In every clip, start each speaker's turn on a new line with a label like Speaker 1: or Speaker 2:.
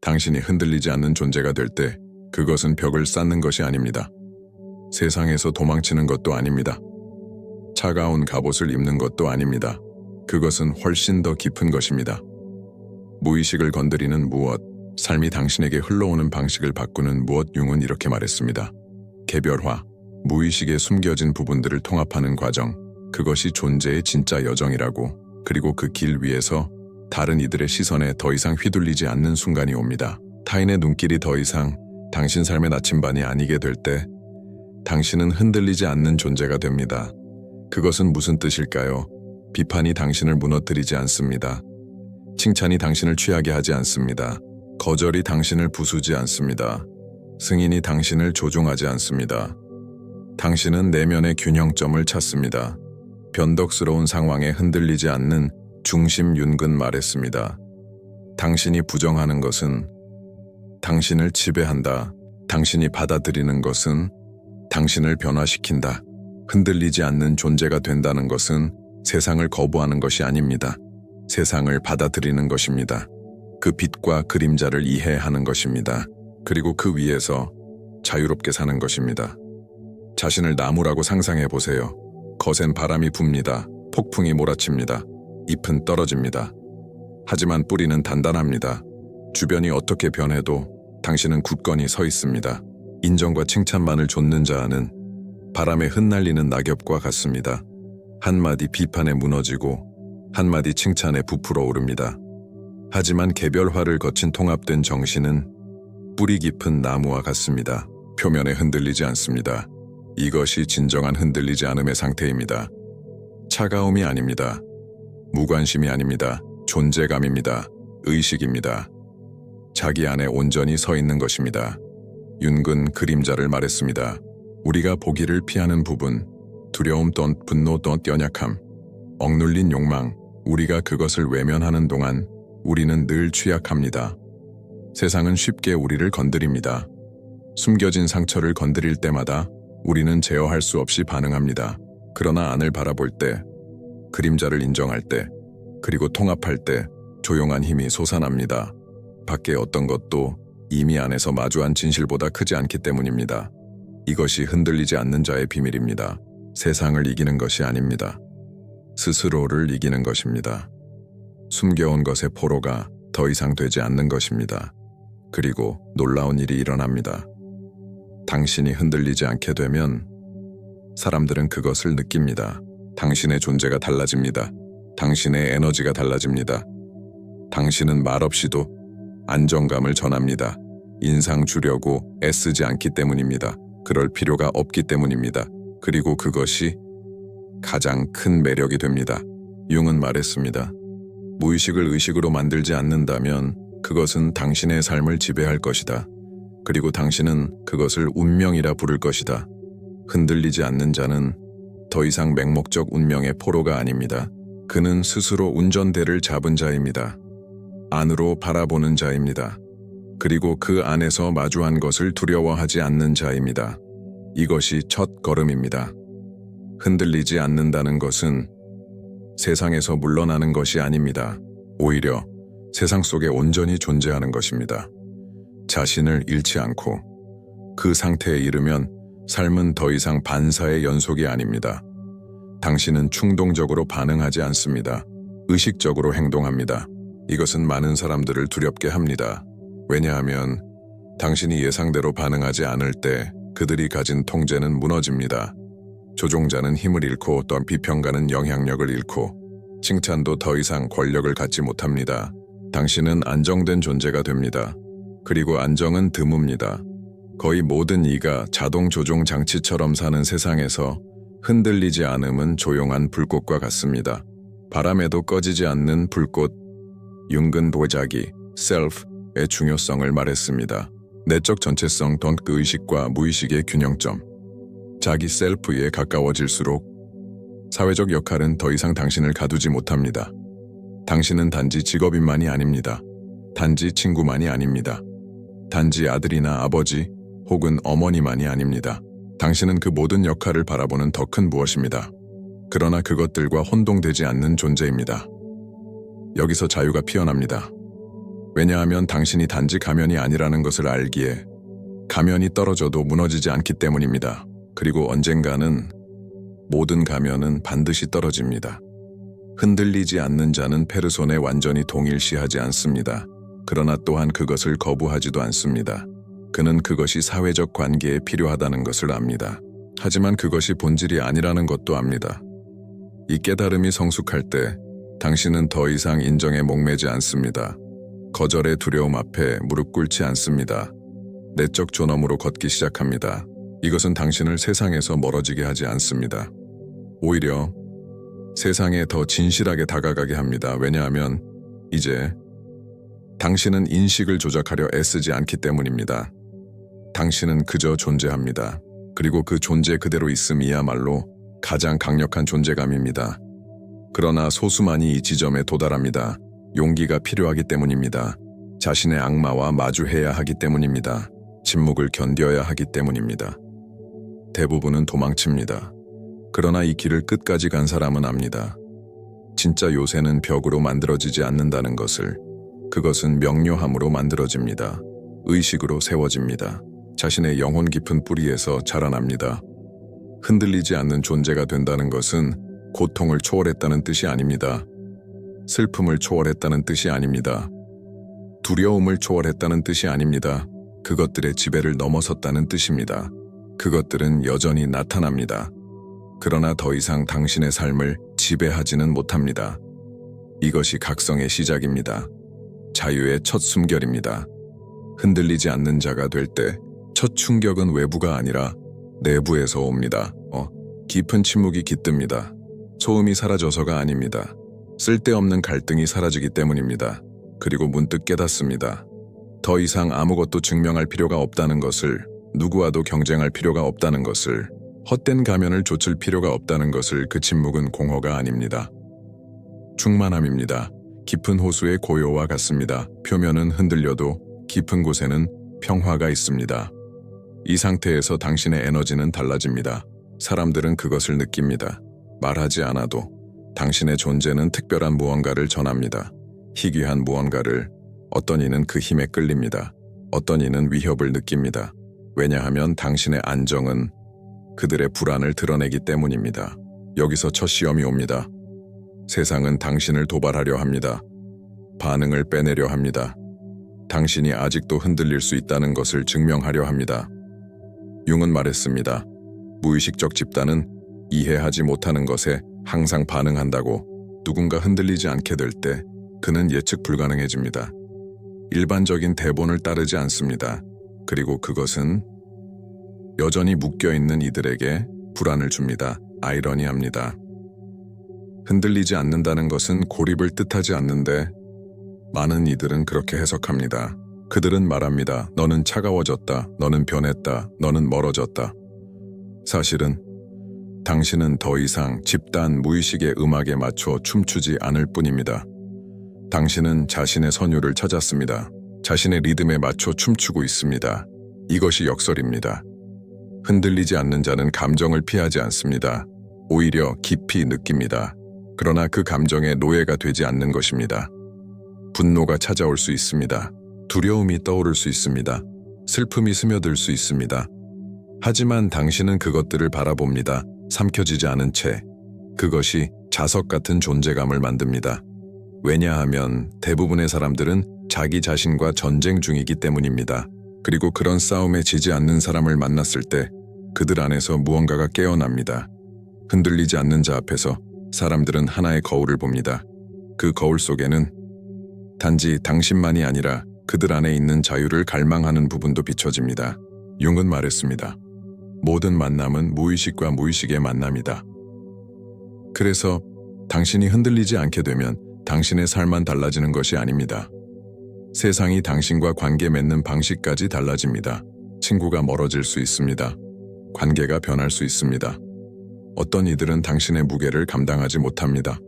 Speaker 1: 당신이 흔들리지 않는 존재가 될 때 그것은 벽을 쌓는 것이 아닙니다. 세상에서 도망치는 것도 아닙니다. 차가운 갑옷을 입는 것도 아닙니다. 그것은 훨씬 더 깊은 것입니다. 무의식을 건드리는 무엇, 삶이 당신에게 흘러오는 방식을 바꾸는 무엇. 융은 이렇게 말했습니다. 개별화, 무의식에 숨겨진 부분들을 통합하는 과정, 그것이 존재의 진짜 여정이라고. 그리고 그 길 위에서 다른 이들의 시선에 더 이상 휘둘리지 않는 순간이 옵니다. 타인의 눈길이 더 이상 당신 삶의 나침반이 아니게 될 때 당신은 흔들리지 않는 존재가 됩니다. 그것은 무슨 뜻일까요? 비판이 당신을 무너뜨리지 않습니다. 칭찬이 당신을 취하게 하지 않습니다. 거절이 당신을 부수지 않습니다. 승인이 당신을 조종하지 않습니다. 당신은 내면의 균형점을 찾습니다. 변덕스러운 상황에 흔들리지 않는 중심. 윤근 말했습니다. 당신이 부정하는 것은 당신을 지배한다. 당신이 받아들이는 것은 당신을 변화시킨다. 흔들리지 않는 존재가 된다는 것은 세상을 거부하는 것이 아닙니다. 세상을 받아들이는 것입니다. 그 빛과 그림자를 이해하는 것입니다. 그리고 그 위에서 자유롭게 사는 것입니다. 자신을 나무라고 상상해 보세요. 거센 바람이 붑니다. 폭풍이 몰아칩니다. 잎은 떨어집니다. 하지만 뿌리는 단단합니다. 주변이 어떻게 변해도 당신은 굳건히 서 있습니다. 인정과 칭찬만을 좇는 자는 바람에 흩날리는 낙엽과 같습니다. 한마디 비판에 무너지고 한마디 칭찬에 부풀어 오릅니다. 하지만 개별화를 거친 통합된 정신은 뿌리 깊은 나무와 같습니다. 표면에 흔들리지 않습니다. 이것이 진정한 흔들리지 않음의 상태입니다. 차가움이 아닙니다. 무관심이 아닙니다. 존재감입니다. 의식입니다. 자기 안에 온전히 서 있는 것입니다. 윤근 그림자를 말했습니다. 우리가 보기를 피하는 부분, 두려움 또는 분노 또는 연약함, 억눌린 욕망, 우리가 그것을 외면하는 동안 우리는 늘 취약합니다. 세상은 쉽게 우리를 건드립니다. 숨겨진 상처를 건드릴 때마다 우리는 제어할 수 없이 반응합니다. 그러나 안을 바라볼 때, 그림자를 인정할 때, 그리고 통합할 때 조용한 힘이 솟아납니다. 밖에 어떤 것도 이미 안에서 마주한 진실보다 크지 않기 때문입니다. 이것이 흔들리지 않는 자의 비밀입니다. 세상을 이기는 것이 아닙니다. 스스로를 이기는 것입니다. 숨겨온 것의 포로가 더 이상 되지 않는 것입니다. 그리고 놀라운 일이 일어납니다. 당신이 흔들리지 않게 되면 사람들은 그것을 느낍니다. 당신의 존재가 달라집니다. 당신의 에너지가 달라집니다. 당신은 말없이도 안정감을 전합니다. 인상 주려고 애쓰지 않기 때문입니다. 그럴 필요가 없기 때문입니다. 그리고 그것이 가장 큰 매력이 됩니다. 융은 말했습니다. 무의식을 의식으로 만들지 않는다면 그것은 당신의 삶을 지배할 것이다. 그리고 당신은 그것을 운명이라 부를 것이다. 흔들리지 않는 자는 더 이상 맹목적 운명의 포로가 아닙니다. 그는 스스로 운전대를 잡은 자입니다. 안으로 바라보는 자입니다. 그리고 그 안에서 마주한 것을 두려워하지 않는 자입니다. 이것이 첫 걸음입니다. 흔들리지 않는다는 것은 세상에서 물러나는 것이 아닙니다. 오히려 세상 속에 온전히 존재하는 것입니다. 자신을 잃지 않고 그 상태에 이르면 삶은 더 이상 반사의 연속이 아닙니다. 당신은 충동적으로 반응하지 않습니다. 의식적으로 행동합니다. 이것은 많은 사람들을 두렵게 합니다. 왜냐하면 당신이 예상대로 반응하지 않을 때 그들이 가진 통제는 무너집니다. 조종자는 힘을 잃고 또 비평가는 영향력을 잃고 칭찬도 더 이상 권력을 갖지 못합니다. 당신은 안정된 존재가 됩니다. 그리고 안정은 드뭅니다. 거의 모든 이가 자동 조종 장치처럼 사는 세상에서 흔들리지 않음은 조용한 불꽃과 같습니다. 바람에도 꺼지지 않는 불꽃. 윤근 도자기, 셀프의 중요성을 말했습니다. 내적 전체성 또는 그 의식과 무의식의 균형점. 자기 셀프에 가까워질수록 사회적 역할은 더 이상 당신을 가두지 못합니다. 당신은 단지 직업인만이 아닙니다. 단지 친구만이 아닙니다. 단지 아들이나 아버지 혹은 어머니만이 아닙니다. 당신은 그 모든 역할을 바라보는 더 큰 무엇입니다. 그러나 그것들과 혼동되지 않는 존재입니다. 여기서 자유가 피어납니다. 왜냐하면 당신이 단지 가면이 아니라는 것을 알기에 가면이 떨어져도 무너지지 않기 때문입니다. 그리고 언젠가는 모든 가면은 반드시 떨어집니다. 흔들리지 않는 자는 페르손에 완전히 동일시하지 않습니다. 그러나 또한 그것을 거부하지도 않습니다. 그는 그것이 사회적 관계에 필요하다는 것을 압니다. 하지만 그것이 본질이 아니라는 것도 압니다. 이 깨달음이 성숙할 때 당신은 더 이상 인정에 목매지 않습니다. 거절의 두려움 앞에 무릎 꿇지 않습니다. 내적 존엄으로 걷기 시작합니다. 이것은 당신을 세상에서 멀어지게 하지 않습니다. 오히려 세상에 더 진실하게 다가가게 합니다. 왜냐하면 이제 당신은 인식을 조작하려 애쓰지 않기 때문입니다. 당신은 그저 존재합니다. 그리고 그 존재 그대로 있음이야말로 가장 강력한 존재감입니다. 그러나 소수만이 이 지점에 도달합니다. 용기가 필요하기 때문입니다. 자신의 악마와 마주해야 하기 때문입니다. 침묵을 견뎌야 하기 때문입니다. 대부분은 도망칩니다. 그러나 이 길을 끝까지 간 사람은 압니다. 진짜 요새는 벽으로 만들어지지 않는다는 것을. 그것은 명료함으로 만들어집니다. 의식으로 세워집니다. 자신의 영혼 깊은 뿌리에서 자라납니다. 흔들리지 않는 존재가 된다는 것은 고통을 초월했다는 뜻이 아닙니다. 슬픔을 초월했다는 뜻이 아닙니다. 두려움을 초월했다는 뜻이 아닙니다. 그것들의 지배를 넘어섰다는 뜻입니다. 그것들은 여전히 나타납니다. 그러나 더 이상 당신의 삶을 지배하지는 못합니다. 이것이 각성의 시작입니다. 자유의 첫 숨결입니다. 흔들리지 않는 자가 될 때 첫 충격은 외부가 아니라 내부에서 옵니다. 깊은 침묵이 깃듭니다. 소음이 사라져서가 아닙니다. 쓸데없는 갈등이 사라지기 때문입니다. 그리고 문득 깨닫습니다. 더 이상 아무것도 증명할 필요가 없다는 것을, 누구와도 경쟁할 필요가 없다는 것을, 헛된 가면을 좇을 필요가 없다는 것을. 그 침묵은 공허가 아닙니다. 충만함입니다. 깊은 호수의 고요와 같습니다. 표면은 흔들려도 깊은 곳에는 평화가 있습니다. 이 상태에서 당신의 에너지는 달라집니다. 사람들은 그것을 느낍니다. 말하지 않아도 당신의 존재는 특별한 무언가를 전합니다. 희귀한 무언가를. 어떤 이는 그 힘에 끌립니다. 어떤 이는 위협을 느낍니다. 왜냐하면 당신의 안정은 그들의 불안을 드러내기 때문입니다. 여기서 첫 시험이 옵니다. 세상은 당신을 도발하려 합니다. 반응을 빼내려 합니다. 당신이 아직도 흔들릴 수 있다는 것을 증명하려 합니다. 융은 말했습니다. 무의식적 집단은 이해하지 못하는 것에 항상 반응한다고. 누군가 흔들리지 않게 될 때 그는 예측 불가능해집니다. 일반적인 대본을 따르지 않습니다. 그리고 그것은 여전히 묶여있는 이들에게 불안을 줍니다. 아이러니합니다. 흔들리지 않는다는 것은 고립을 뜻하지 않는데 많은 이들은 그렇게 해석합니다. 그들은 말합니다. 너는 차가워졌다. 너는 변했다. 너는 멀어졌다. 사실은 당신은 더 이상 집단 무의식의 음악에 맞춰 춤추지 않을 뿐입니다. 당신은 자신의 선율을 찾았습니다. 자신의 리듬에 맞춰 춤추고 있습니다. 이것이 역설입니다. 흔들리지 않는 자는 감정을 피하지 않습니다. 오히려 깊이 느낍니다. 그러나 그 감정의 노예가 되지 않는 것입니다. 분노가 찾아올 수 있습니다. 두려움이 떠오를 수 있습니다. 슬픔이 스며들 수 있습니다. 하지만 당신은 그것들을 바라봅니다. 삼켜지지 않은 채. 그것이 자석 같은 존재감을 만듭니다. 왜냐하면 대부분의 사람들은 자기 자신과 전쟁 중이기 때문입니다. 그리고 그런 싸움에 지지 않는 사람을 만났을 때 그들 안에서 무언가가 깨어납니다. 흔들리지 않는 자 앞에서 사람들은 하나의 거울을 봅니다. 그 거울 속에는 단지 당신만이 아니라 그들 안에 있는 자유를 갈망하는 부분도 비춰집니다. 융은 말했습니다. 모든 만남은 무의식과 무의식의 만남이다. 그래서 당신이 흔들리지 않게 되면 당신의 삶만 달라지는 것이 아닙니다. 세상이 당신과 관계 맺는 방식까지 달라집니다. 친구가 멀어질 수 있습니다. 관계가 변할 수 있습니다. 어떤 이들은 당신의 무게를 감당하지 못합니다.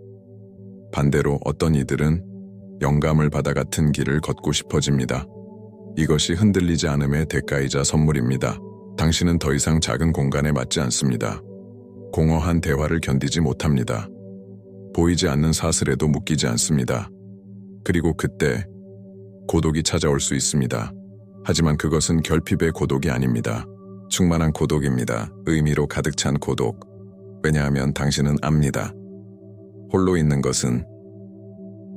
Speaker 1: 반대로 어떤 이들은 영감을 받아 같은 길을 걷고 싶어집니다. 이것이 흔들리지 않음의 대가이자 선물입니다. 당신은 더 이상 작은 공간에 맞지 않습니다. 공허한 대화를 견디지 못합니다. 보이지 않는 사슬에도 묶이지 않습니다. 그리고 그때 고독이 찾아올 수 있습니다. 하지만 그것은 결핍의 고독이 아닙니다. 충만한 고독입니다. 의미로 가득 찬 고독. 왜냐하면 당신은 압니다. 홀로 있는 것은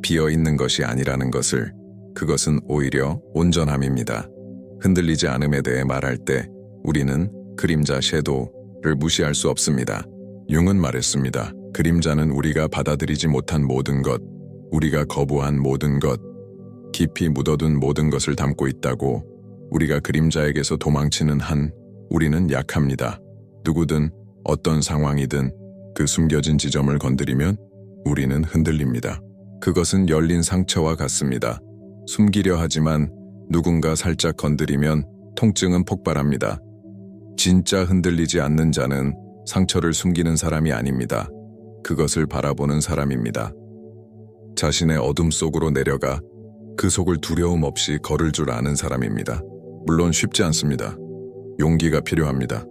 Speaker 1: 비어 있는 것이 아니라는 것을. 그것은 오히려 온전함입니다. 흔들리지 않음에 대해 말할 때 우리는 그림자 섀도우를 무시할 수 없습니다. 융은 말했습니다. 그림자는 우리가 받아들이지 못한 모든 것, 우리가 거부한 모든 것, 깊이 묻어둔 모든 것을 담고 있다고. 우리가 그림자에게서 도망치는 한 우리는 약합니다. 누구든 어떤 상황이든 그 숨겨진 지점을 건드리면 우리는 흔들립니다. 그것은 열린 상처와 같습니다. 숨기려 하지만 누군가 살짝 건드리면 통증은 폭발합니다. 진짜 흔들리지 않는 자는 상처를 숨기는 사람이 아닙니다. 그것을 바라보는 사람입니다. 자신의 어둠 속으로 내려가 그 속을 두려움 없이 걸을 줄 아는 사람입니다. 물론 쉽지 않습니다. 용기가 필요합니다.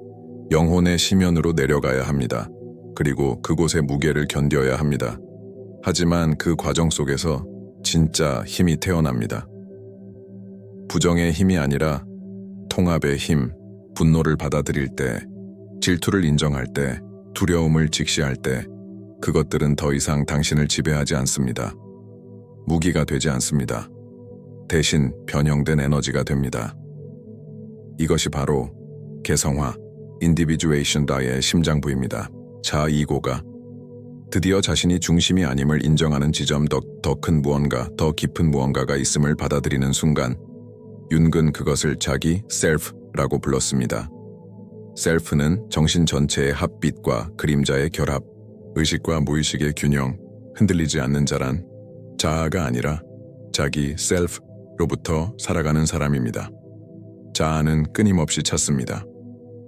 Speaker 1: 영혼의 심연으로 내려가야 합니다. 그리고 그곳의 무게를 견뎌야 합니다. 하지만 그 과정 속에서 진짜 힘이 태어납니다. 부정의 힘이 아니라 통합의 힘, 분노를 받아들일 때, 질투를 인정할 때, 두려움을 직시할 때, 그것들은 더 이상 당신을 지배하지 않습니다. 무기가 되지 않습니다. 대신 변형된 에너지가 됩니다. 이것이 바로 개성화, 인디비주에이션다의 심장부입니다. 자이고가 드디어 자신이 중심이 아님을 인정하는 지점, 더 큰 무언가, 더 깊은 무언가가 있음을 받아들이는 순간 윤근 그것을 자기 셀프라고 불렀습니다. 셀프는 정신 전체의 합빛과 그림자의 결합, 의식과 무의식의 균형, 흔들리지 않는 자란 자아가 아니라 자기 셀프로부터 살아가는 사람입니다. 자아는 끊임없이 찾습니다.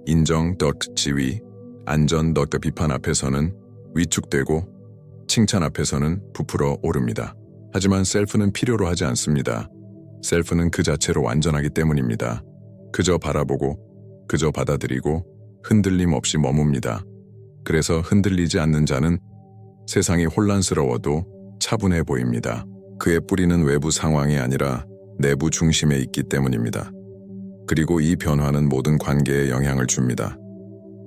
Speaker 1: 인정, 지위, 안전, 비판 앞에서는 위축되고 칭찬 앞에서는 부풀어 오릅니다. 하지만 셀프는 필요로 하지 않습니다. 셀프는 그 자체로 완전하기 때문입니다. 그저 바라보고, 그저 받아들이고 흔들림 없이 머뭅니다. 그래서 흔들리지 않는 자는 세상이 혼란스러워도 차분해 보입니다. 그의 뿌리는 외부 상황이 아니라 내부 중심에 있기 때문입니다. 그리고 이 변화는 모든 관계에 영향을 줍니다.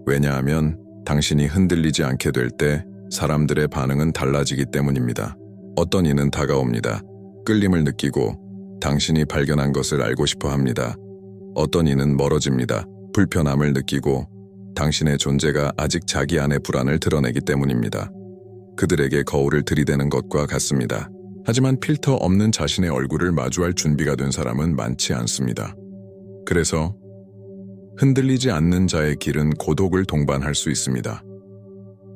Speaker 1: 왜냐하면 당신이 흔들리지 않게 될 때 사람들의 반응은 달라지기 때문입니다. 어떤 이는 다가옵니다. 끌림을 느끼고 당신이 발견한 것을 알고 싶어 합니다. 어떤 이는 멀어집니다. 불편함을 느끼고 당신의 존재가 아직 자기 안의 불안을 드러내기 때문입니다. 그들에게 거울을 들이대는 것과 같습니다. 하지만 필터 없는 자신의 얼굴을 마주할 준비가 된 사람은 많지 않습니다. 그래서 흔들리지 않는 자의 길은 고독을 동반할 수 있습니다.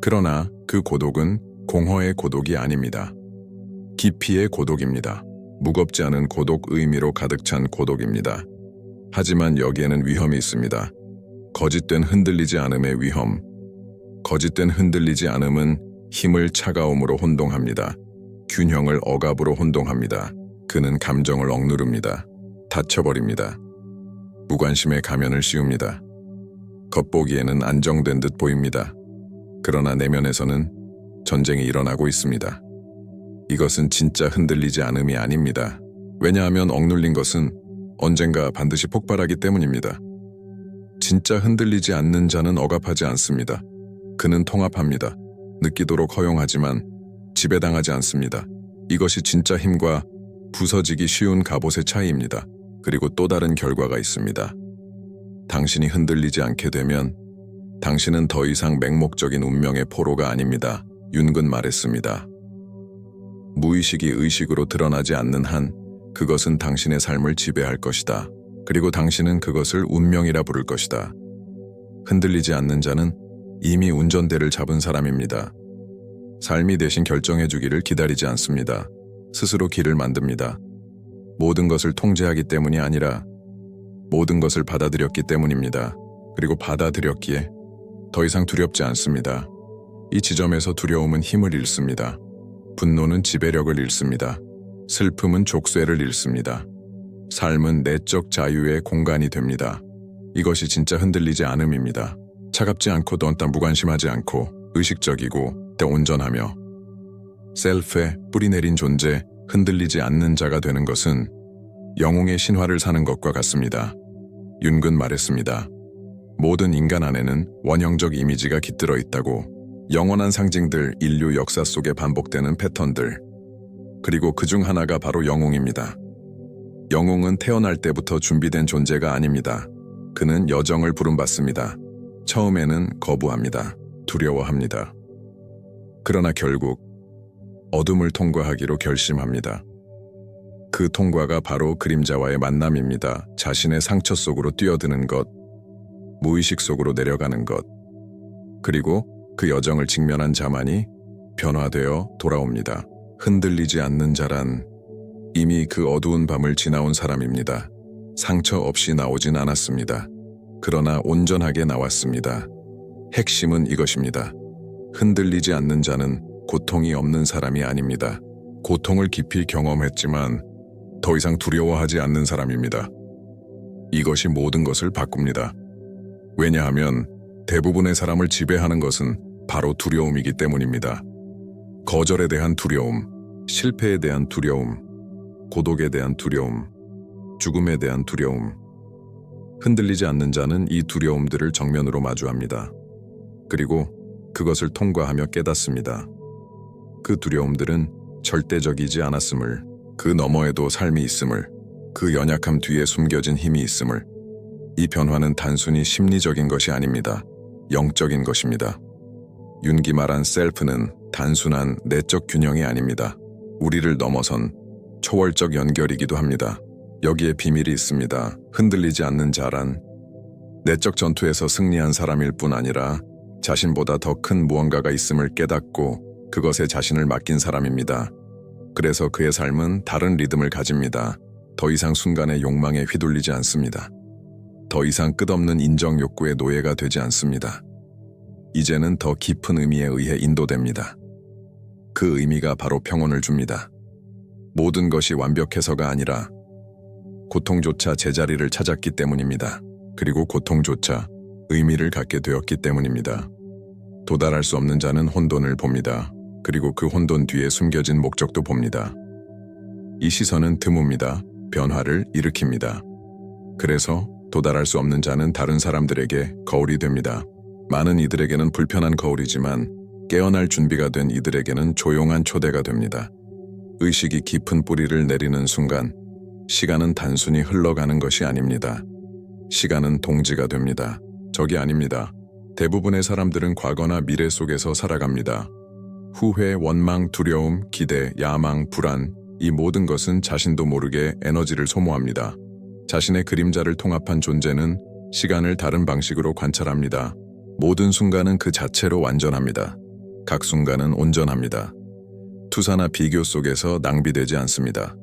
Speaker 1: 그러나 그 고독은 공허의 고독이 아닙니다. 깊이의 고독입니다. 무겁지 않은 고독, 의미로 가득 찬 고독입니다. 하지만 여기에는 위험이 있습니다. 거짓된 흔들리지 않음의 위험. 거짓된 흔들리지 않음은 힘을 차가움으로 혼동합니다. 균형을 억압으로 혼동합니다. 그는 감정을 억누릅니다. 닫혀버립니다. 무관심의 가면을 씌웁니다. 겉보기에는 안정된 듯 보입니다. 그러나 내면에서는 전쟁이 일어나고 있습니다. 이것은 진짜 흔들리지 않음이 아닙니다. 왜냐하면 억눌린 것은 언젠가 반드시 폭발하기 때문입니다. 진짜 흔들리지 않는 자는 억압하지 않습니다. 그는 통합합니다. 느끼도록 허용하지만 지배당하지 않습니다. 이것이 진짜 힘과 부서지기 쉬운 갑옷의 차이입니다. 그리고 또 다른 결과가 있습니다. 당신이 흔들리지 않게 되면 당신은 더 이상 맹목적인 운명의 포로가 아닙니다. 윤근 말했습니다. 무의식이 의식으로 드러나지 않는 한 그것은 당신의 삶을 지배할 것이다. 그리고 당신은 그것을 운명이라 부를 것이다. 흔들리지 않는 자는 이미 운전대를 잡은 사람입니다. 삶이 대신 결정해주기를 기다리지 않습니다. 스스로 길을 만듭니다. 모든 것을 통제하기 때문이 아니라 모든 것을 받아들였기 때문입니다. 그리고 받아들였기에 더 이상 두렵지 않습니다. 이 지점에서 두려움은 힘을 잃습니다. 분노는 지배력을 잃습니다. 슬픔은 족쇄를 잃습니다. 삶은 내적 자유의 공간이 됩니다. 이것이 진짜 흔들리지 않음입니다. 차갑지 않고 넌 무관심하지 않고 의식적이고 때 온전하며 셀프에 뿌리 내린 존재, 흔들리지 않는 자가 되는 것은 영웅의 신화를 사는 것과 같습니다. 윤근 말했습니다. 모든 인간 안에는 원형적 이미지가 깃들어 있다고. 영원한 상징들, 인류 역사 속에 반복되는 패턴들. 그리고 그중 하나가 바로 영웅입니다. 영웅은 태어날 때부터 준비된 존재가 아닙니다. 그는 여정을 부름받습니다. 처음에는 거부합니다. 두려워합니다. 그러나 결국 어둠을 통과하기로 결심합니다. 그 통과가 바로 그림자와의 만남입니다. 자신의 상처 속으로 뛰어드는 것, 무의식 속으로 내려가는 것, 그리고 그 여정을 직면한 자만이 변화되어 돌아옵니다. 흔들리지 않는 자란 이미 그 어두운 밤을 지나온 사람입니다. 상처 없이 나오진 않았습니다. 그러나 온전하게 나왔습니다. 핵심은 이것입니다. 흔들리지 않는 자는 고통이 없는 사람이 아닙니다. 고통을 깊이 경험했지만 더 이상 두려워하지 않는 사람입니다. 이것이 모든 것을 바꿉니다. 왜냐하면 대부분의 사람을 지배하는 것은 바로 두려움이기 때문입니다. 거절에 대한 두려움, 실패에 대한 두려움, 고독에 대한 두려움, 죽음에 대한 두려움. 흔들리지 않는 자는 이 두려움들을 정면으로 마주합니다. 그리고 그것을 통과하며 깨닫습니다. 그 두려움들은 절대적이지 않았음을, 그 너머에도 삶이 있음을, 그 연약함 뒤에 숨겨진 힘이 있음을. 이 변화는 단순히 심리적인 것이 아닙니다. 영적인 것입니다. 윤기 말한 셀프는 단순한 내적 균형이 아닙니다. 우리를 넘어선 초월적 연결이기도 합니다. 여기에 비밀이 있습니다. 흔들리지 않는 자란 내적 전투에서 승리한 사람일 뿐 아니라 자신보다 더 큰 무언가가 있음을 깨닫고 그것에 자신을 맡긴 사람입니다. 그래서 그의 삶은 다른 리듬을 가집니다. 더 이상 순간의 욕망에 휘둘리지 않습니다. 더 이상 끝없는 인정 욕구의 노예가 되지 않습니다. 이제는 더 깊은 의미에 의해 인도됩니다. 그 의미가 바로 평온을 줍니다. 모든 것이 완벽해서가 아니라 고통조차 제자리를 찾았기 때문입니다. 그리고 고통조차 의미를 갖게 되었기 때문입니다. 도달할 수 없는 자는 혼돈을 봅니다. 그리고 그 혼돈 뒤에 숨겨진 목적도 봅니다. 이 시선은 드뭅니다. 변화를 일으킵니다. 그래서 도달할 수 없는 자는 다른 사람들에게 거울이 됩니다. 많은 이들에게는 불편한 거울이지만 깨어날 준비가 된 이들에게는 조용한 초대가 됩니다. 의식이 깊은 뿌리를 내리는 순간 시간은 단순히 흘러가는 것이 아닙니다. 시간은 동지가 됩니다. 적이 아닙니다. 대부분의 사람들은 과거나 미래 속에서 살아갑니다. 후회, 원망, 두려움, 기대, 야망, 불안, 이 모든 것은 자신도 모르게 에너지를 소모합니다. 자신의 그림자를 통합한 존재는 시간을 다른 방식으로 관찰합니다. 모든 순간은 그 자체로 완전합니다. 각 순간은 온전합니다. 투사나 비교 속에서 낭비되지 않습니다.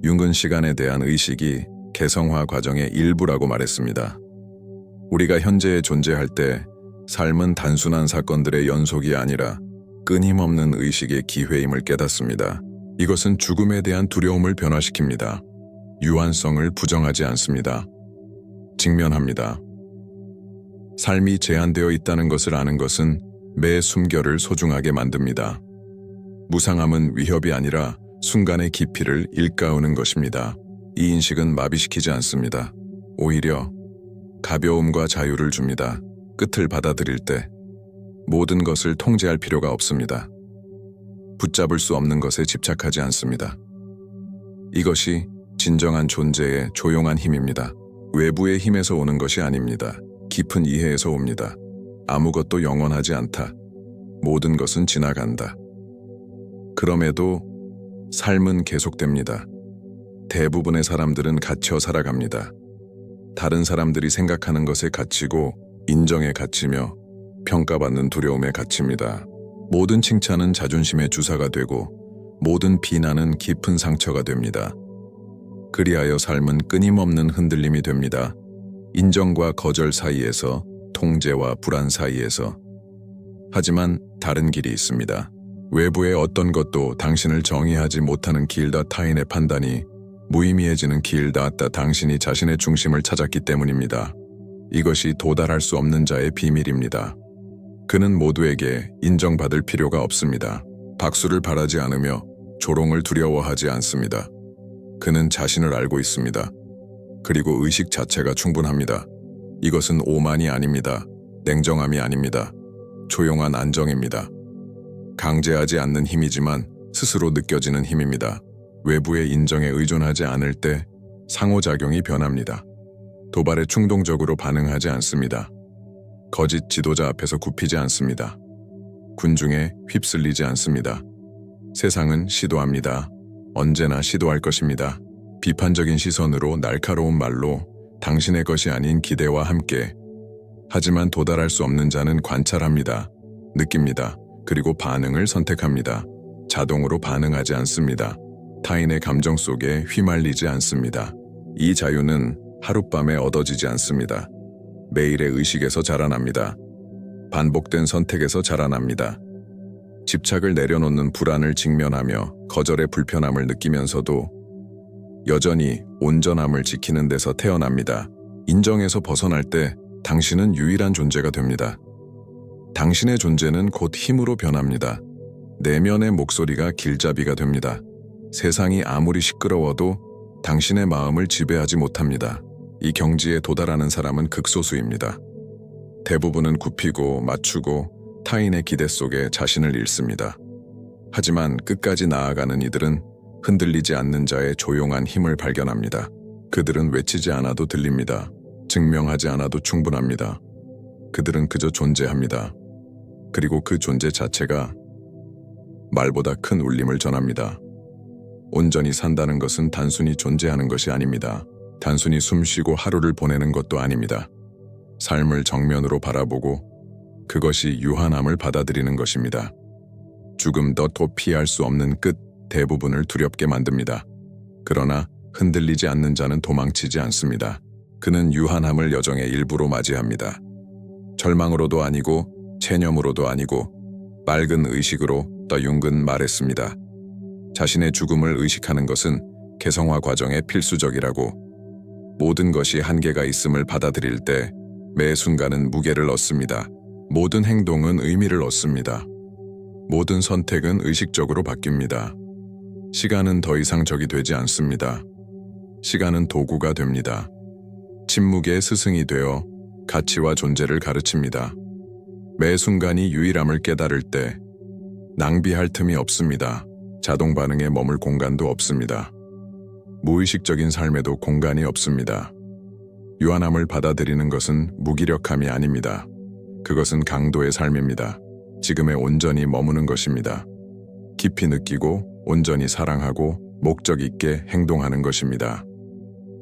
Speaker 1: 융은 시간에 대한 의식이 개성화 과정의 일부라고 말했습니다. 우리가 현재에 존재할 때 삶은 단순한 사건들의 연속이 아니라 끊임없는 의식의 기회임을 깨닫습니다. 이것은 죽음에 대한 두려움을 변화시킵니다. 유한성을 부정하지 않습니다. 직면합니다. 삶이 제한되어 있다는 것을 아는 것은 매 숨결을 소중하게 만듭니다. 무상함은 위협이 아니라 순간의 깊이를 일깨우는 것입니다. 이 인식은 마비시키지 않습니다. 오히려 가벼움과 자유를 줍니다. 끝을 받아들일 때 모든 것을 통제할 필요가 없습니다. 붙잡을 수 없는 것에 집착하지 않습니다. 이것이 진정한 존재의 조용한 힘입니다. 외부의 힘에서 오는 것이 아닙니다. 깊은 이해에서 옵니다. 아무것도 영원하지 않다. 모든 것은 지나간다. 그럼에도 삶은 계속됩니다. 대부분의 사람들은 갇혀 살아갑니다. 다른 사람들이 생각하는 것에 갇히고 인정에 갇히며 평가받는 두려움에 갇힙니다. 모든 칭찬은 자존심의 주사가 되고 모든 비난은 깊은 상처가 됩니다. 그리하여 삶은 끊임없는 흔들림이 됩니다. 인정과 거절 사이에서, 통제와 불안 사이에서. 하지만 다른 길이 있습니다. 외부의 어떤 것도 당신을 정의하지 못하는 길다. 타인의 판단이 무의미해지는 길다. 당신이 자신의 중심을 찾았기 때문입니다. 이것이 도달할 수 없는 자의 비밀입니다. 그는 모두에게 인정받을 필요가 없습니다. 박수를 바라지 않으며 조롱을 두려워하지 않습니다. 그는 자신을 알고 있습니다. 그리고 의식 자체가 충분합니다. 이것은 오만이 아닙니다. 냉정함이 아닙니다. 조용한 안정입니다. 강제하지 않는 힘이지만 스스로 느껴지는 힘입니다. 외부의 인정에 의존하지 않을 때 상호작용이 변합니다. 도발에 충동적으로 반응하지 않습니다. 거짓 지도자 앞에서 굽히지 않습니다. 군중에 휩쓸리지 않습니다. 세상은 시도합니다. 언제나 시도할 것입니다. 비판적인 시선으로 날카로운 말로 당신의 것이 아닌 기대와 함께. 하지만 도달할 수 없는 자는 관찰합니다. 느낍니다. 그리고 반응을 선택합니다. 자동으로 반응하지 않습니다. 타인의 감정 속에 휘말리지 않습니다. 이 자유는 하룻밤에 얻어지지 않습니다. 매일의 의식에서 자라납니다. 반복된 선택에서 자라납니다. 집착을 내려놓는 불안을 직면하며 거절의 불편함을 느끼면서도 여전히 온전함을 지키는 데서 태어납니다. 인정에서 벗어날 때 당신은 유일한 존재가 됩니다. 당신의 존재는 곧 힘으로 변합니다. 내면의 목소리가 길잡이가 됩니다. 세상이 아무리 시끄러워도 당신의 마음을 지배하지 못합니다. 이 경지에 도달하는 사람은 극소수입니다. 대부분은 굽히고 맞추고 타인의 기대 속에 자신을 잃습니다. 하지만 끝까지 나아가는 이들은 흔들리지 않는 자의 조용한 힘을 발견합니다. 그들은 외치지 않아도 들립니다. 증명하지 않아도 충분합니다. 그들은 그저 존재합니다. 그리고 그 존재 자체가 말보다 큰 울림을 전합니다. 온전히 산다는 것은 단순히 존재하는 것이 아닙니다. 단순히 숨쉬고 하루를 보내는 것도 아닙니다. 삶을 정면으로 바라보고 그것이 유한함을 받아들이는 것입니다. 죽음도 피할 수 없는 끝 대부분을 두렵게 만듭니다. 그러나 흔들리지 않는 자는 도망치지 않습니다. 그는 유한함을 여정의 일부로 맞이합니다. 절망으로도 아니고 체념으로도 아니고 맑은 의식으로 윤근 말했습니다. 자신의 죽음을 의식하는 것은 개성화 과정의 필수적이라고. 모든 것이 한계가 있음을 받아들일 때 매 순간은 무게를 얻습니다. 모든 행동은 의미를 얻습니다. 모든 선택은 의식적으로 바뀝니다. 시간은 더 이상 적이 되지 않습니다. 시간은 도구가 됩니다. 침묵의 스승이 되어 가치와 존재를 가르칩니다. 매 순간이 유일함을 깨달을 때 낭비할 틈이 없습니다. 자동 반응에 머물 공간도 없습니다. 무의식적인 삶에도 공간이 없습니다. 유한함을 받아들이는 것은 무기력함이 아닙니다. 그것은 강도의 삶입니다. 지금에 온전히 머무는 것입니다. 깊이 느끼고 온전히 사랑하고 목적 있게 행동하는 것입니다.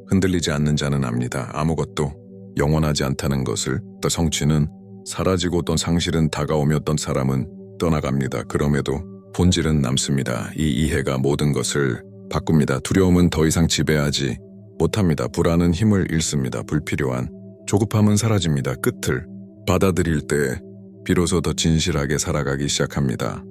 Speaker 1: 흔들리지 않는 자는 압니다. 아무것도 영원하지 않다는 것을. 또 성취는 사라지고 또 상실은 다가오며 떤 사람은 떠나갑니다. 그럼에도 본질은 남습니다. 이 이해가 모든 것을 바꿉니다. 두려움은 더 이상 지배하지 못합니다. 불안은 힘을 잃습니다. 불필요한 조급함은 사라집니다. 끝을 받아들일 때 비로소 더 진실하게 살아가기 시작합니다.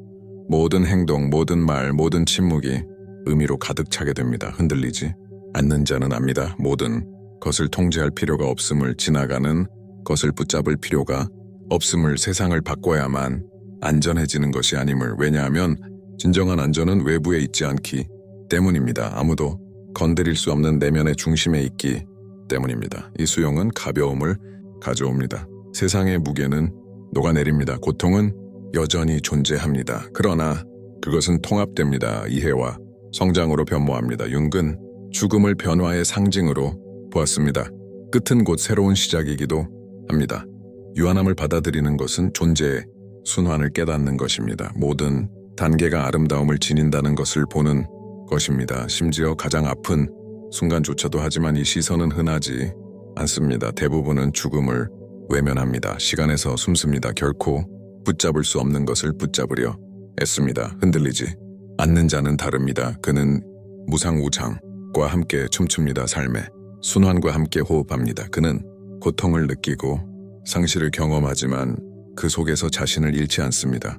Speaker 1: 모든 행동, 모든 말, 모든 침묵이 의미로 가득 차게 됩니다. 흔들리지 않는 자는 압니다. 모든 것을 통제할 필요가 없음을, 지나가는 것을 붙잡을 필요가 없음을, 세상을 바꿔야만 안전해지는 것이 아님을. 왜냐하면 진정한 안전은 외부에 있지 않기 때문입니다. 아무도 건드릴 수 없는 내면의 중심에 있기 때문입니다. 이 수용은 가벼움을 가져옵니다. 세상의 무게는 녹아내립니다. 고통은 여전히 존재합니다. 그러나 그것은 통합됩니다. 이해와 성장으로 변모합니다. 융근 죽음을 변화의 상징으로 보았습니다. 끝은 곧 새로운 시작이기도 합니다. 유한함을 받아들이는 것은 존재의 순환을 깨닫는 것입니다. 모든 단계가 아름다움을 지닌다는 것을 보는 것입니다. 심지어 가장 아픈 순간조차도. 하지만 이 시선은 흔하지 않습니다. 대부분은 죽음을 외면합니다. 시간에서 숨습니다. 결코 붙잡을 수 없는 것을 붙잡으려 애씁니다. 흔들리지 않는 자는 다릅니다. 그는 무상우장과 함께 춤춥니다. 삶의 순환과 함께 호흡합니다. 그는 고통을 느끼고 상실을 경험하지만 그 속에서 자신을 잃지 않습니다.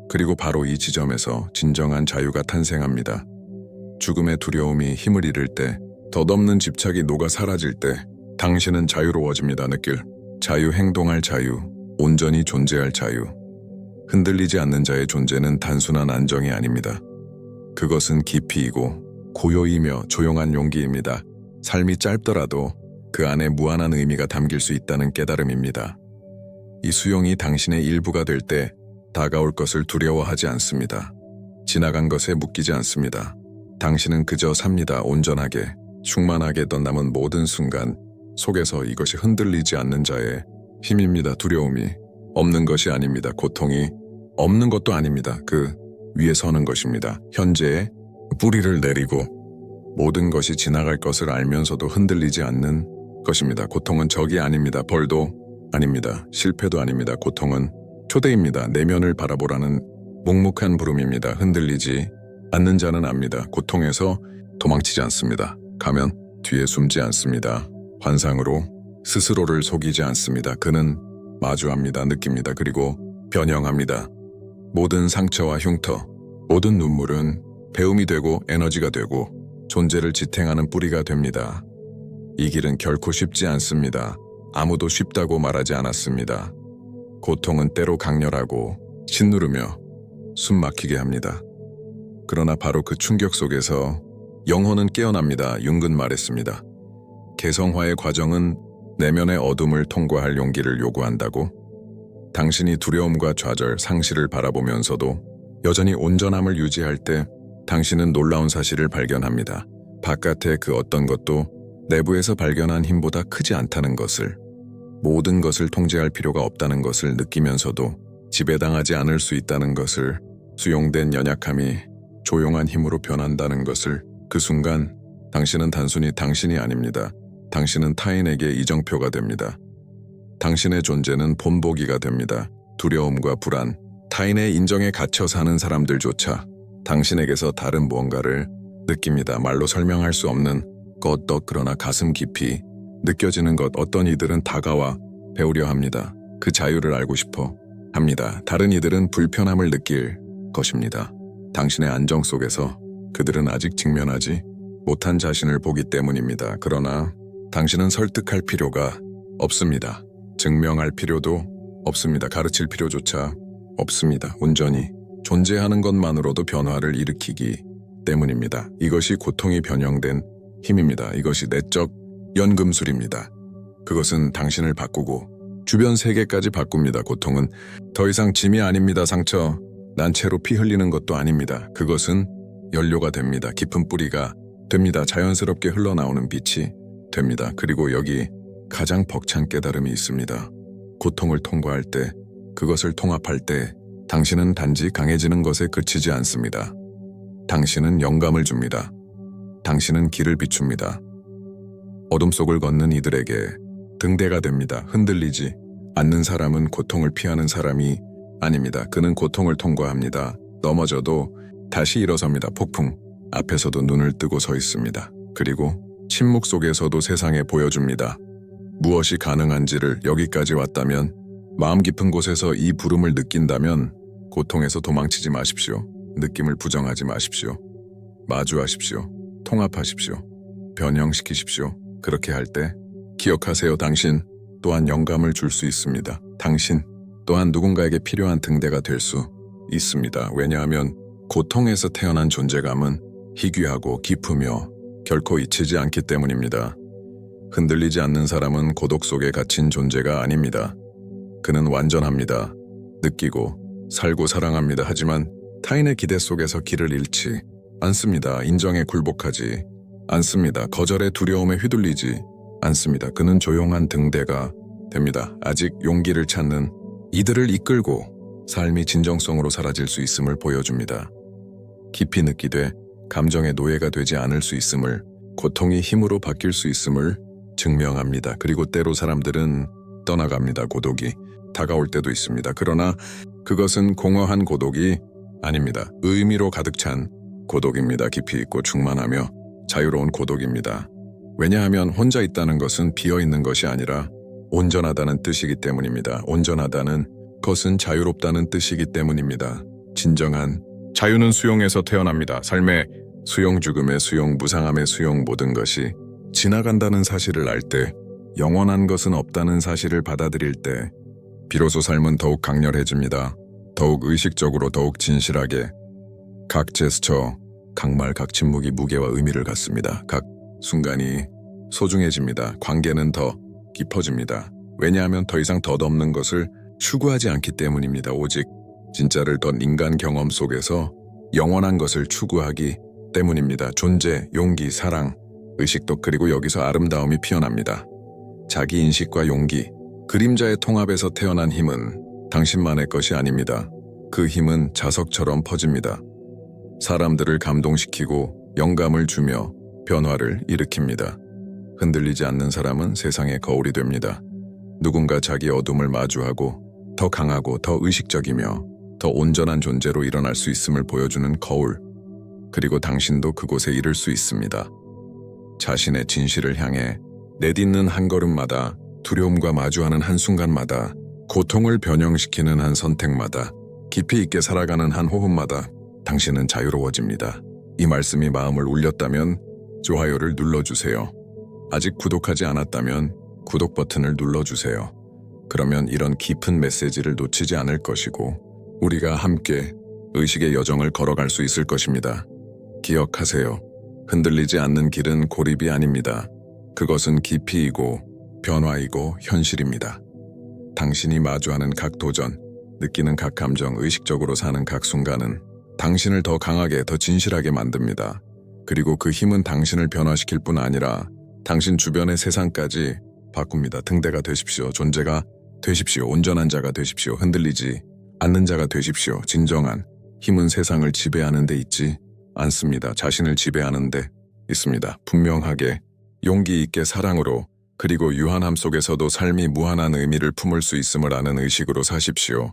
Speaker 1: 그리고 바로 이 지점에서 진정한 자유가 탄생합니다. 죽음의 두려움이 힘을 잃을 때, 덧없는 집착이 녹아 사라질 때 당신은 자유로워집니다. 느낄 자유, 행동할 자유, 온전히 존재할 자유. 흔들리지 않는 자의 존재는 단순한 안정이 아닙니다. 그것은 깊이이고 고요이며 조용한 용기입니다. 삶이 짧더라도 그 안에 무한한 의미가 담길 수 있다는 깨달음입니다. 이 수용이 당신의 일부가 될 때 다가올 것을 두려워하지 않습니다. 지나간 것에 묶이지 않습니다. 당신은 그저 삽니다. 온전하게, 충만하게 남은 모든 순간 속에서 이것이 흔들리지 않는 자의 힘입니다. 두려움이 없는 것이 아닙니다. 고통이 없는 것도 아닙니다. 그 위에 서는 것입니다. 현재의 뿌리를 내리고 모든 것이 지나갈 것을 알면서도 흔들리지 않는 것입니다. 고통은 적이 아닙니다. 벌도 아닙니다. 실패도 아닙니다. 고통은 초대입니다. 내면을 바라보라는 묵묵한 부름입니다. 흔들리지 않는 자는 압니다. 고통에서 도망치지 않습니다. 가면 뒤에 숨지 않습니다. 환상으로 스스로를 속이지 않습니다. 그는 마주합니다. 느낍니다. 그리고 변형합니다. 모든 상처와 흉터, 모든 눈물은 배움이 되고 에너지가 되고 존재를 지탱하는 뿌리가 됩니다. 이 길은 결코 쉽지 않습니다. 아무도 쉽다고 말하지 않았습니다. 고통은 때로 강렬하고 짓누르며 숨 막히게 합니다. 그러나 바로 그 충격 속에서 영혼은 깨어납니다. 융근 말했습니다. 개성화의 과정은 내면의 어둠을 통과할 용기를 요구한다고? 당신이 두려움과 좌절, 상실을 바라보면서도 여전히 온전함을 유지할 때 당신은 놀라운 사실을 발견합니다. 바깥의 그 어떤 것도 내부에서 발견한 힘보다 크지 않다는 것을, 모든 것을 통제할 필요가 없다는 것을 느끼면서도 지배당하지 않을 수 있다는 것을, 수용된 연약함이 조용한 힘으로 변한다는 것을, 그 순간 당신은 단순히 당신이 아닙니다. 당신은 타인에게 이정표가 됩니다. 당신의 존재는 본보기가 됩니다. 두려움과 불안, 타인의 인정에 갇혀 사는 사람들조차 당신에게서 다른 무언가를 느낍니다. 말로 설명할 수 없는 것, 그러나 가슴 깊이 느껴지는 것. 어떤 이들은 다가와 배우려 합니다. 그 자유를 알고 싶어 합니다. 다른 이들은 불편함을 느낄 것입니다. 당신의 안정 속에서 그들은 아직 직면하지 못한 자신을 보기 때문입니다. 그러나 당신은 설득할 필요가 없습니다. 증명할 필요도 없습니다. 가르칠 필요조차 없습니다. 온전히 존재하는 것만으로도 변화를 일으키기 때문입니다. 이것이 고통이 변형된 힘입니다. 이것이 내적 연금술입니다. 그것은 당신을 바꾸고 주변 세계까지 바꿉니다. 고통은 더 이상 짐이 아닙니다. 상처, 난 채로 피 흘리는 것도 아닙니다. 그것은 연료가 됩니다. 깊은 뿌리가 됩니다. 자연스럽게 흘러나오는 빛이 됩니다. 그리고 여기 가장 벅찬 깨달음이 있습니다. 고통을 통과할 때, 그것을 통합할 때 당신은 단지 강해지는 것에 그치지 않습니다. 당신은 영감을 줍니다. 당신은 길을 비춥니다. 어둠 속을 걷는 이들에게 등대가 됩니다. 흔들리지 않는 사람은 고통을 피하는 사람이 아닙니다. 그는 고통을 통과합니다. 넘어져도 다시 일어섭니다. 폭풍 앞에서도 눈을 뜨고 서 있습니다. 그리고 침묵 속에서도 세상에 보여줍니다. 무엇이 가능한지를. 여기까지 왔다면, 마음 깊은 곳에서 이 부름을 느낀다면 고통에서 도망치지 마십시오. 느낌을 부정하지 마십시오. 마주하십시오. 통합하십시오. 변형시키십시오. 그렇게 할 때 기억하세요. 당신 또한 영감을 줄 수 있습니다. 당신 또한 누군가에게 필요한 등대가 될 수 있습니다. 왜냐하면 고통에서 태어난 존재감은 희귀하고 깊으며 결코 잊히지 않기 때문입니다. 흔들리지 않는 사람은 고독 속에 갇힌 존재가 아닙니다. 그는 완전합니다. 느끼고 살고 사랑합니다. 하지만 타인의 기대 속에서 길을 잃지 않습니다. 인정에 굴복하지 않습니다. 거절의 두려움에 휘둘리지 않습니다. 그는 조용한 등대가 됩니다. 아직 용기를 찾는 이들을 이끌고 삶이 진정성으로 사라질 수 있음을 보여줍니다. 깊이 느끼되 감정의 노예가 되지 않을 수 있음을, 고통이 힘으로 바뀔 수 있음을 증명합니다. 그리고 때로 사람들은 떠나갑니다. 고독이 다가올 때도 있습니다. 그러나 그것은 공허한 고독이 아닙니다. 의미로 가득 찬 고독입니다. 깊이 있고 충만하며 자유로운 고독입니다. 왜냐하면 혼자 있다는 것은 비어있는 것이 아니라 온전하다는 뜻이기 때문입니다. 온전하다는 것은 자유롭다는 뜻이기 때문입니다. 진정한 자유는 수용에서 태어납니다. 삶의 수용, 죽음의 수용, 무상함의 수용, 모든 것이 지나간다는 사실을 알 때, 영원한 것은 없다는 사실을 받아들일 때 비로소 삶은 더욱 강렬해집니다. 더욱 의식적으로, 더욱 진실하게. 각 제스처, 각 말 각 침묵이 무게와 의미를 갖습니다. 각 순간이 소중해집니다. 관계는 더 깊어집니다. 왜냐하면 더 이상 덧없는 것을 추구하지 않기 때문입니다. 오직 진짜를 던 인간 경험 속에서 영원한 것을 추구하기 때문입니다. 존재, 용기, 사랑, 의식도 그리고 여기서 아름다움이 피어납니다. 자기 인식과 용기, 그림자의 통합에서 태어난 힘은 당신만의 것이 아닙니다. 그 힘은 자석처럼 퍼집니다. 사람들을 감동시키고 영감을 주며 변화를 일으킵니다. 흔들리지 않는 사람은 세상의 거울이 됩니다. 누군가 자기 어둠을 마주하고 더 강하고 더 의식적이며 더 온전한 존재로 일어날 수 있음을 보여주는 거울. 그리고 당신도 그곳에 이를 수 있습니다. 자신의 진실을 향해 내딛는 한 걸음마다, 두려움과 마주하는 한순간마다, 고통을 변형시키는 한 선택마다, 깊이 있게 살아가는 한 호흡마다 당신은 자유로워집니다. 이 말씀이 마음을 울렸다면 좋아요를 눌러주세요. 아직 구독하지 않았다면 구독 버튼을 눌러주세요. 그러면 이런 깊은 메시지를 놓치지 않을 것이고 우리가 함께 의식의 여정을 걸어갈 수 있을 것입니다. 기억하세요. 흔들리지 않는 길은 고립이 아닙니다. 그것은 깊이이고 변화이고 현실입니다. 당신이 마주하는 각 도전, 느끼는 각 감정, 의식적으로 사는 각 순간은 당신을 더 강하게, 더 진실하게 만듭니다. 그리고 그 힘은 당신을 변화시킬 뿐 아니라 당신 주변의 세상까지 바꿉니다. 등대가 되십시오. 존재가 되십시오. 온전한 자가 되십시오. 흔들리지 않는 자가 되십시오. 진정한 힘은 세상을 지배하는 데 있지 않습니다. 자신을 지배하는 데 있습니다. 분명하게, 용기 있게 사랑으로, 그리고 유한함 속에서도 삶이 무한한 의미를 품을 수 있음을 아는 의식으로 사십시오.